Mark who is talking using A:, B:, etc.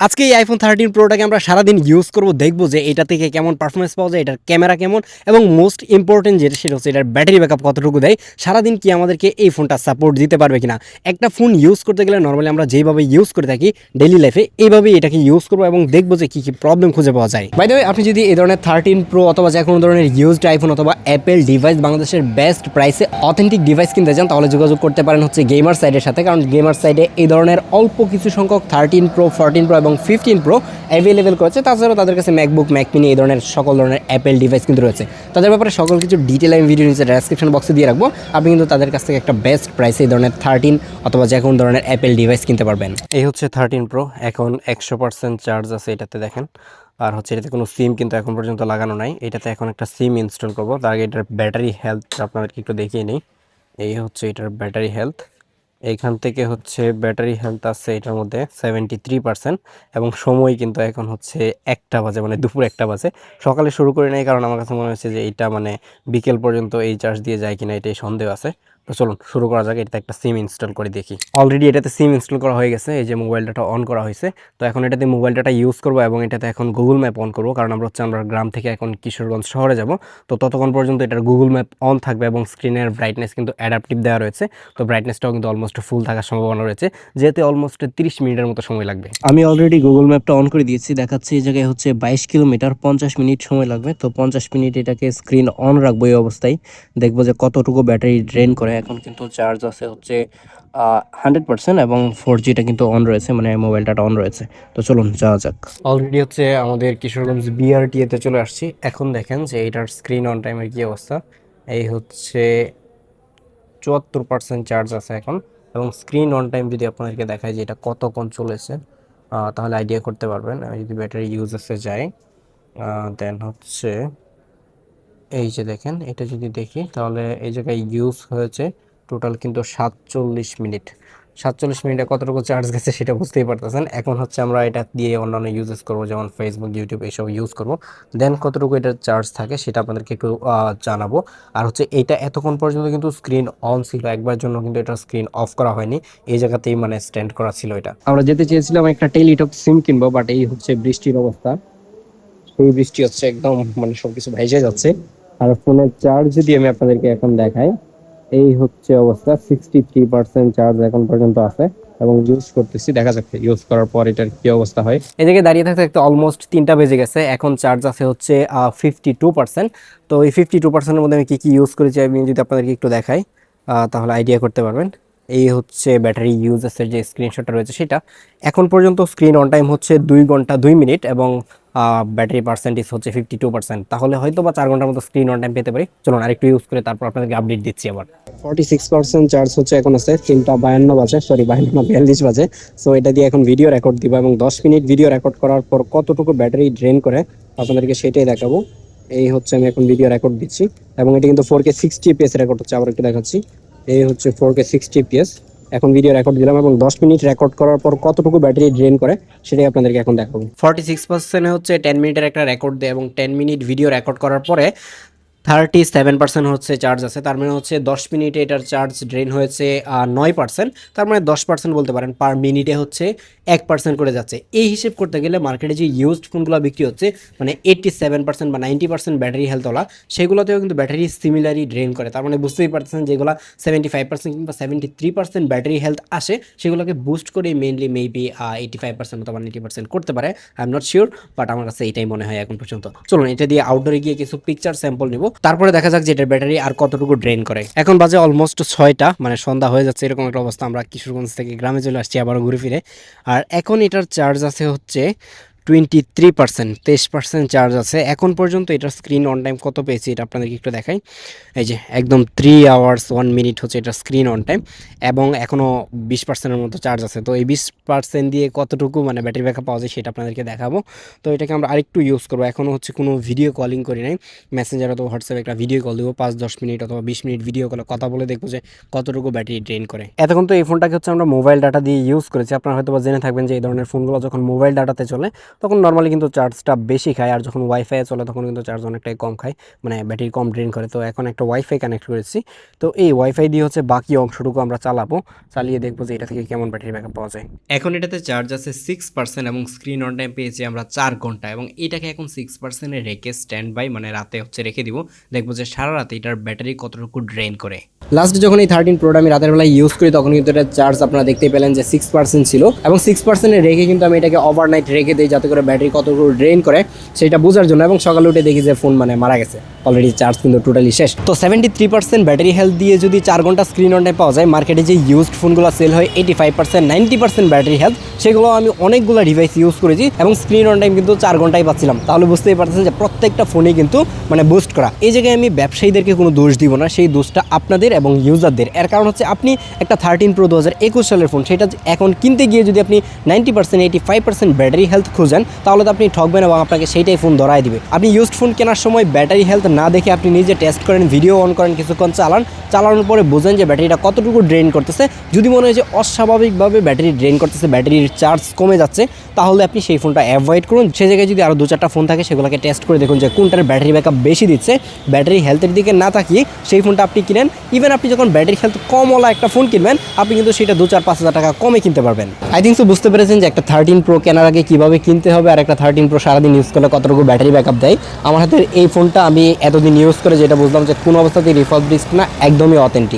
A: আজকে এই আইফোন 13 প্রোটাকে আমরা সারাদিন ইউজ করব, দেখবো যে এটা থেকে কেমন পারফরমেন্স পাওয়া যায়, এটার ক্যামেরা কেমন, এবং মোস্ট ইম্পর্টেন্ট যেটা সেটা হচ্ছে এটার ব্যাটারি ব্যাকআপ কতটুকু দেয়, সারাদিন কি আমাদেরকে এই ফোনটা সাপোর্ট দিতে পারবে কিনা। একটা ফোন ইউজ করতে গেলে নর্মালি আমরা যেভাবে ইউজ করে থাকি ডেইলি লাইফে, এইভাবেই এটাকে ইউজ করবো এবং দেখবো যে কী কী প্রবলেম খুঁজে পাওয়া যায়। বাই দ্য ওয়ে, আপনি যদি এই ধরনের 13 প্রো অথবা যে কোনো ধরনের ইউজড আইফোন অথবা অ্যাপেল ডিভাইস বাংলাদেশের বেস্ট প্রাইসে অথেন্টিক ডিভাইস কিনতে চান, তাহলে যোগাযোগ করতে পারেন হচ্ছে গেমার সাইডের সাথে, কারণ গেমার সাইডে এই ধরনের অল্প কিছু সংখ্যক 13 প্রো, 14 প্রো এবং 15 প্রো অ্যাভেলেবেল করেছে। তাছাড়াও তাদের কাছে ম্যাকবুক, ম্যাক মিনি এই ধরনের সকল ধরনের অ্যাপেল ডিভাইস কিন্তু রয়েছে। তাদের ব্যাপারে সকল কিছু ডিটেল আমি ভিডিও নিচে ডেসক্রিপশন বক্সে দিয়ে রাখবো। আপনি কিন্তু তাদের কাছ থেকে একটা বেস্ট প্রাইসে এই ধরনের 13 অথবা যে কোনো ধরনের অ্যাপেল ডিভাইস কিনতে পারবেন। এই হচ্ছে 13 প্রো, এখন 100% চার্জ আছে এটাতে, দেখেন। আর হচ্ছে এটাতে কোনো সিম কিন্তু এখন পর্যন্ত লাগানো নাই। এটাতে এখন একটা সিম ইনস্টল করবো, তার আগে এটার ব্যাটারি হেলথ আপনাদেরকে একটু দেখিয়ে নিই। এই হচ্ছে এটার ব্যাটারি হেলথ। এইখান থেকে হচ্ছে ব্যাটারি হেলথ আছে এটার মধ্যে 73%, এবং সময় কিন্তু এখন হচ্ছে 1টা বাজে, মানে দুপুর 1টা বাজে। সকালে শুরু করে নেই, কারণ আমার কাছে মনে হচ্ছে যে এইটা মানে বিকেল পর্যন্ত এই চার্জ দিয়ে যায় কিনা এটাই সন্দেহ আছে। তো চলুন শুরু করা যাক। এটাতে একটা সিম ইনস্টল করে দেখি। অলরেডি এটাতে সিম ইনস্টল করা হয়ে গেছে, এই যে মোবাইল ডাটা অন করা হয়েছে। তো এখন এটাতে মোবাইল ডাটা ইউজ করবো এবং এটাতে এখন গুগল ম্যাপ অন করবো, কারণ আমরা গ্রাম থেকে এখন কিশোরগঞ্জ শহরে যাব। তো ততক্ষণ পর্যন্ত এটার গুগল ম্যাপ অন থাকবে এবং স্ক্রিনের ব্রাইটনেস কিন্তু অ্যাডাপটিভ দেওয়া রয়েছে। তো ব্রাইটনেসটাও কিন্তু অলমোস্ট ফুল থাকার সম্ভাবনা রয়েছে, যেহেতু অলমোস্ট 30 মিনিটের মতো সময় লাগবে। আমি অলরেডি গুগল ম্যাপটা অন করে দিয়েছি, দেখাচ্ছি এই জায়গায় হচ্ছে 22 কিলোমিটার 50 মিনিট সময় লাগবে। তো 50 মিনিট এটাকে স্ক্রিন অন রাখবো এই অবস্থায়, দেখবো যে কতটুকু ব্যাটারি ড্রেন করে। এখন কিন্তু চার্জ আছে হচ্ছে 100% এবং 4Gটা কিন্তু অন রয়েছে, মানে মোবাইল ডাটা অন রয়েছে। তো চলুন যাওয়া যাক। অলরেডি হচ্ছে আমাদের কিশোরগঞ্জ বিআরটিএতে চলে আসছি। এখন দেখেন যে এটার স্ক্রিন অন টাইমের কি অবস্থা। এই হচ্ছে 74% চার্জ আছে এখন, এবং স্ক্রিন অন টাইম যদি আপনাদেরকে দেখায় যে এটা কতক্ষণ চলেছে, তাহলে আইডিয়া করতে পারবেন। আমি যদি ব্যাটারি ইউজেসে যাই, দেন হচ্ছে এই যে দেখেন, এটা যদি দেখি তাহলে এই জায়গায় ইউজ হয়েছে টোটাল কিন্তু 47 মিনিট। 47 মিনিটে কতটুকু চার্জ গেছে সেটা বুঝতেই পারতেছেন। এখন হচ্ছে আমরা এটা দিয়ে অন্যান্য ইউজেস করবো, যেমন ফেসবুক, ইউটিউব এইসব ইউজ করব। দেন কতটুকু এটার চার্জ থাকে সেটা আপনাদেরকে একটু জানাবো। আর হচ্ছে এটা এতক্ষণ পর্যন্ত কিন্তু স্ক্রিন অন ছিল, একবার জন্য কিন্তু এটা স্ক্রিন অফ করা হয়নি। এই জায়গাতেই মানে স্ট্যান্ড করা ছিল এটা। আমরা যেতে চেয়েছিলাম একটা টেলিটক সিম কিনবো, বাট এই হচ্ছে বৃষ্টির অবস্থা। সেই বৃষ্টি হচ্ছে, একদম মানে সবকিছু ভেসে যাচ্ছে। আর ফোনের চার্জ যদি আমি আপনাদেরকে এখন দেখাই, এই হচ্ছে অবস্থা, 63% চার্জ এখন পর্যন্ত আছে এবং ইউজ করতেছি। দেখা যাচ্ছে ইউজ করার পর এটার কি অবস্থা হয়। এদিকে দাঁড়িয়ে থাকতে থাকতে অলমোস্ট 3টা বেজে গেছে, এখন চার্জ আছে হচ্ছে 52%। তো এই 52%-এর মধ্যে আমি কি কি ইউজ করেছি আমি যদি আপনাদেরকে একটু দেখাই, তাহলে আইডিয়া করতে পারবেন। এই হচ্ছে ব্যাটারি ইউজেসের যে স্ক্রিনশটটা রয়েছে সেটা। এখন পর্যন্ত স্ক্রিন অন টাইম হচ্ছে 2 ঘন্টা 2 মিনিট এবং ব্যাটারি পার্সেন্টেজ হচ্ছে 52%। তাহলে হয়তো বা 4 ঘন্টার মতো স্ক্রিন অন টাইম পেতে পারি। চলুন আরেকটু ইউজ করে তারপর আপনাদেরকে আপডেট দিচ্ছি আবার। 46% চার্জ হচ্ছে এখন আছে, 3টা 52 বাজে, সরি 42 বাজে। সো এটা দিয়ে এখন ভিডিও রেকর্ড দিব এবং 10 মিনিট ভিডিও রেকর্ড করার পর কতটুকু ব্যাটারি ড্রেন করে আপনাদেরকে সেটাই দেখাবো। এই হচ্ছে আমি এখন ভিডিও রেকর্ড দিচ্ছি এবং এটা কিন্তু 4K 60 fps রেকর্ড হচ্ছে। আবার একটু দেখাচ্ছি, এই হচ্ছে 4K 60 fps। এখন ভিডিও রেকর্ড দিলাম এবং 10 মিনিট রেকর্ড করার পর কতটুকু ব্যাটারি ড্রেন করে সেটাই আপনাদেরকে এখন দেখাবো। 46% হচ্ছে 10 মিনিটের একটা রেকর্ড দেয় এবং 10 মিনিট ভিডিও রেকর্ড করার পরে 37% হচ্ছে চার্জ আছে। তার মানে হচ্ছে 10 মিনিটে এটার চার্জ ড্রেন হয়েছে 9%। তার মানে 10% বলতে পারেন, পার মিনিটে হচ্ছে 1% করে যাচ্ছে। এই হিসেব করতে গেলে মার্কেটে যে ইউজড ফোনগুলো বিক্রি হচ্ছে, মানে 87% বা 90% ব্যাটারি হেলথওয়ালা, সেগুলোতেও কিন্তু ব্যাটারি সিমিলারই ড্রেন করে। তার মানে বুঝতেই পারতেছেন যেগুলো 75% কিংবা 73% ব্যাটারি হেলথ আসে, সেগুলোকে বুস্ট করে মেইনলি মেবি 85% অথবা 90% করতে পারে। I am not sure, but আমার কাছে এটাই মনে হয় এখন পর্যন্ত। চলুন এটা দিয়ে আউটডোরে গিয়ে কিছু পিকচার স্যাম্পল নিব, তারপরে দেখা যাক যে এটার ব্যাটারি আর কতটুকু ড্রেন করে। এখন বাজে অলমোস্ট 6টা, মানে সন্ধ্যা হয়ে যাচ্ছে এরকম একটা অবস্থা। আমরা কিশোরগঞ্জ থেকে গ্রামে চলে আসছি আবারও ঘুরে ফিরে। আর এখন এটার চার্জ আছে হচ্ছে 23%, 23% চার্জ আছে এখন পর্যন্ত। এটার স্ক্রিন অন টাইম কত পেয়েছি এটা আপনাদেরকে একটু দেখাই। এই যে একদম 3 আওয়ার্স 1 মিনিট হচ্ছে এটা স্ক্রিন অন টাইম, এবং এখনও 20%-এর মতো চার্জ আছে। তো এই 20% দিয়ে কতটুকু মানে ব্যাটারি ব্যাকআপ পাওয়া যায় সেটা আপনাদেরকে দেখাবো। তো এটাকে আমরা আরেকটু ইউজ করবো। এখনও হচ্ছে কোনো ভিডিও কলিং করি নাই, মেসেঞ্জার অথবা হোয়াটসঅ্যাপে একটা ভিডিও কল দেবো 5-10 মিনিট অথবা 20 মিনিট ভিডিও কলে কথা বলে দেখবো যে কতটুকু ব্যাটারি ড্রেন করে। এতক্ষণ তো এই ফোনটাকে হচ্ছে আমরা মোবাইল ডাটা দিয়ে ইউজ করেছি। আপনারা হয়তো বা জেনে থাকবেন যে এই ধরনের ফোনগুলো যখন মোবাইল ডাটাতে চলে তখন নর্মালি কিন্তু চার্জটা বেশি খায়, আর যখন ওয়াইফাই চলে তখন কিন্তু চার্জ অনেকটাই কম খায়, মানে ব্যাটারি কম ড্রেন করে। তো এখন একটা ওয়াইফাই কানেক্ট করেছি, তো এই ওয়াইফাই দিয়ে হচ্ছে বাকি অংশটুকু আমরা চালাবো, চালিয়ে দেখবো যে এটা থেকে কেমন ব্যাটারি ব্যাকআপ পাওয়া যায়। এখন এটাতে চার্জ আছে 6% এবং স্ক্রিন অন টাইম পেয়েছি আমরা 4 ঘন্টা, এবং এটাকে এখন 6%-এ রেখে স্ট্যান্ড বাই মানে রাতে হচ্ছে রেখে দিব, দেখবো যে সারা রাতে এটার ব্যাটারি কতটুকু ড্রেন করে। লাস্ট যখন এই 13 প্রোটা আমি রাতের বেলায় ইউজ করি তখন কিন্তু এটা চার্জ আপনারা দেখতেই পেলেন যে 6% ছিল, এবং 6%-এ রেখে কিন্তু আমি এটাকে ওভারনাইট রেখে দিই যাতে করে ব্যাটারি কতটুকু ড্রেন করে সেটা বোঝার জন্য, এবং সকালে উঠে দেখি যে ফোন মানে মারা গেছে, অলরেডি চার্জ কিন্তু টোটালি শেষ। তো 73% ব্যাটারি হেলথ দিয়ে যদি 4 ঘন্টা স্ক্রিন অন টাইম পাওয়া যায়, মার্কেটে যে ইউজড ফোনগুলো সেল হয় 85% 90% ব্যাটারি হেলথ, সেগুলো আমি অনেকগুলো ডিভাইস ইউজ করেছি এবং স্ক্রিন অন টাইম কিন্তু 4 ঘন্টাই পাচ্ছিলাম। তাহলে বুঝতেই পারতেছেন যে প্রত্যেকটা ফোনেই কিন্তু মানে বুস্ট করা। এই জায়গায় আমি ব্যবসায়ীদেরকে কোনো দোষ দিব না, সেই দোষটা আপনাদের এবং ইউজারদের। এর কারণ হচ্ছে আপনি একটা 13 প্রো 2021 সালের ফোন, সেটা এখন কিনতে গিয়ে যদি আপনি 90% 85% ব্যাটারি হেলথ খুঁজেন তাহলে তো আপনি ঠকবেন এবং আপনাকে সেইটাই ফোন ধরায় দিবে। আপনি ইউজড ফোন কেনার সময় ব্যাটারি হেলথ না দেখে আপনি নিজে টেস্ট করেন, ভিডিও অন করেন, কিছুক্ষণ চালানোর পরে বোঝেন যে ব্যাটারিটা কতটুকু ড্রেন করতেছে। যদি মনে হয় যে অস্বাভাবিকভাবে ব্যাটারি ড্রেন করতেছে, ব্যাটারির চার্জ কমে যাচ্ছে, তাহলে আপনি সেই ফোনটা অ্যাভয়েড করুন। সে জায়গায় যদি আরও 2-4টা ফোন থাকে সেগুলোকে টেস্ট করে দেখুন যে কোনটার ব্যাটারি ব্যাকআপ বেশি দিচ্ছে। ব্যাটারি হেলথের দিকে না তাকিয়ে সেই ফোনটা আপনি কিনেন। ইভেন আপনি যখন ব্যাটারি হেলথ কমওয়ালা একটা ফোন কিনবেন আপনি কিন্তু সেটা 2-4-5 হাজার টাকা কমে কিনতে পারবেন। আই থিঙ্ক সো বুঝতে পেরেছেন যে একটা 13 প্রো কেনার আগে কীভাবে কিনতে হবে, আর একটা 13 প্রো সারাদিন ইউজ করলে কতটুকু ব্যাটারি ব্যাকআপ দেয়। আমার হাতের এই ফোনটা আমি এতদিন ইউজ করে যেটা বুঝলাম যে কোনো অবস্থাতেই রিফার্বিশড না, একদমই অথেন্টিক।